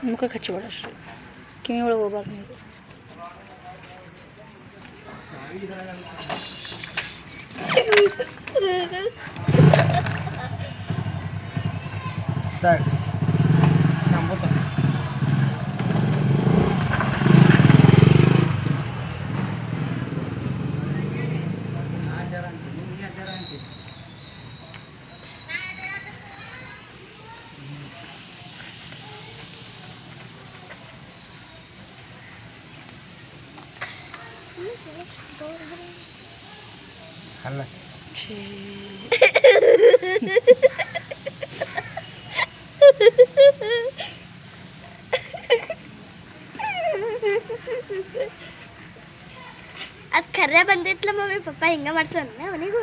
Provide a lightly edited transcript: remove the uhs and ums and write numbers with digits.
ಮುಖ ಕಚ್ಚಿಬೇಡ ಅಷ್ಟು ಕಿವಿ ಒಳಗೆ ಹೋಗ್ಬಾರ್ದು ನೀರು ಅಲ್ಲ ಅದು ಖರೆ ಬಂದಿತ್ತಲ್ಲ ಮಮ್ಮಿ ಪಪ್ಪ ಹಿಂಗೆ ಮಾಡ್ಸೋಣ ಅವನಿಗೂ